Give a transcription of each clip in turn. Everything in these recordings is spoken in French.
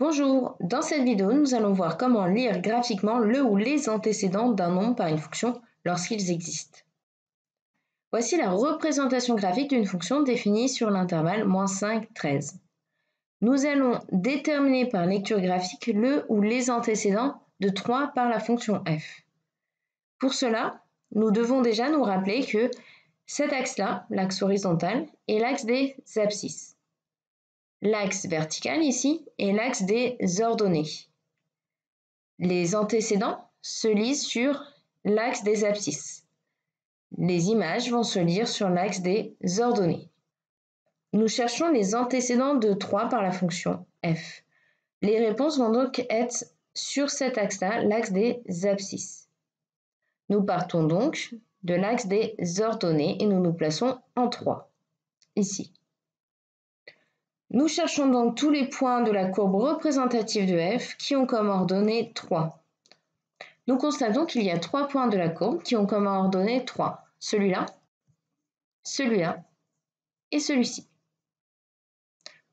Bonjour, dans cette vidéo, nous allons voir comment lire graphiquement le ou les antécédents d'un nombre par une fonction lorsqu'ils existent. Voici la représentation graphique d'une fonction définie sur l'intervalle -5, 13. Nous allons déterminer par lecture graphique le ou les antécédents de 3 par la fonction f. Pour cela, nous devons déjà nous rappeler que cet axe-là, l'axe horizontal, est l'axe des abscisses. L'axe vertical ici est l'axe des ordonnées. Les antécédents se lisent sur l'axe des abscisses. Les images vont se lire sur l'axe des ordonnées. Nous cherchons les antécédents de 3 par la fonction f. Les réponses vont donc être sur cet axe-là, l'axe des abscisses. Nous partons donc de l'axe des ordonnées et nous nous plaçons en 3, ici. Nous cherchons donc tous les points de la courbe représentative de f qui ont comme ordonnée 3. Nous constatons qu'il y a 3 points de la courbe qui ont comme ordonnée 3. Celui-là, celui-là et celui-ci.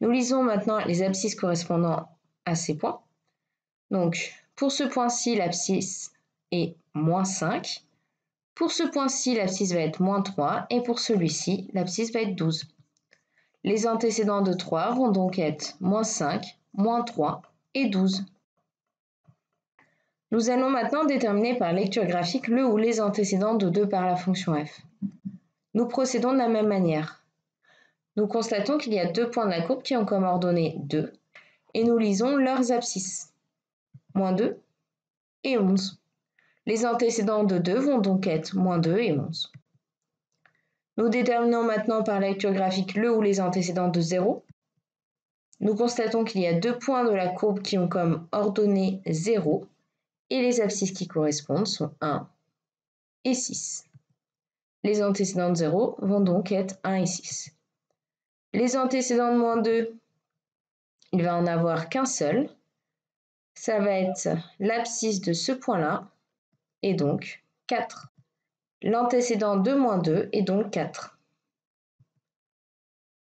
Nous lisons maintenant les abscisses correspondant à ces points. Donc, pour ce point-ci, l'abscisse est -5. Pour ce point-ci, l'abscisse va être -3. Et pour celui-ci, l'abscisse va être 12. Les antécédents de 3 vont donc être -5, -3 et 12. Nous allons maintenant déterminer par lecture graphique le ou les antécédents de 2 par la fonction f. Nous procédons de la même manière. Nous constatons qu'il y a 2 points de la courbe qui ont comme ordonnée 2 et nous lisons leurs abscisses, -2 et 11. Les antécédents de 2 vont donc être -2 et 11. Nous déterminons maintenant par lecture graphique le ou les antécédents de 0. Nous constatons qu'il y a 2 points de la courbe qui ont comme ordonnée 0 et les abscisses qui correspondent sont 1 et 6. Les antécédents de 0 vont donc être 1 et 6. Les antécédents de -2, il va en avoir qu'un seul. Ça va être l'abscisse de ce point-là et donc 4. L'antécédent de -2 est donc 4.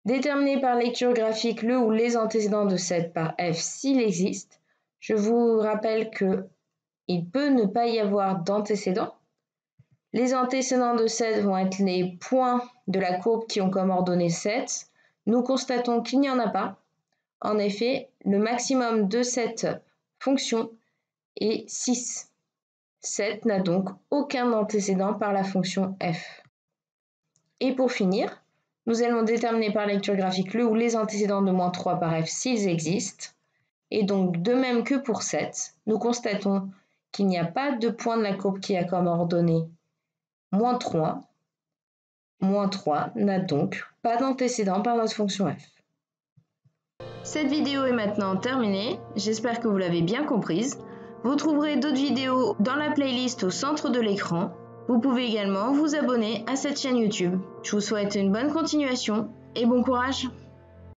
Déterminer par lecture graphique le ou les antécédents de 7 par f s'il existe. Je vous rappelle qu'il peut ne pas y avoir d'antécédents. Les antécédents de 7 vont être les points de la courbe qui ont comme ordonnée 7. Nous constatons qu'il n'y en a pas. En effet, le maximum de cette fonction est 6. 7 n'a donc aucun antécédent par la fonction f. Et pour finir, nous allons déterminer par lecture graphique le ou les antécédents de -3 par f s'ils existent. Et donc, de même que pour 7, nous constatons qu'il n'y a pas de point de la courbe qui a comme ordonnée -3. -3 n'a donc pas d'antécédent par notre fonction f. Cette vidéo est maintenant terminée, j'espère que vous l'avez bien comprise. Vous trouverez d'autres vidéos dans la playlist au centre de l'écran. Vous pouvez également vous abonner à cette chaîne YouTube. Je vous souhaite une bonne continuation et bon courage!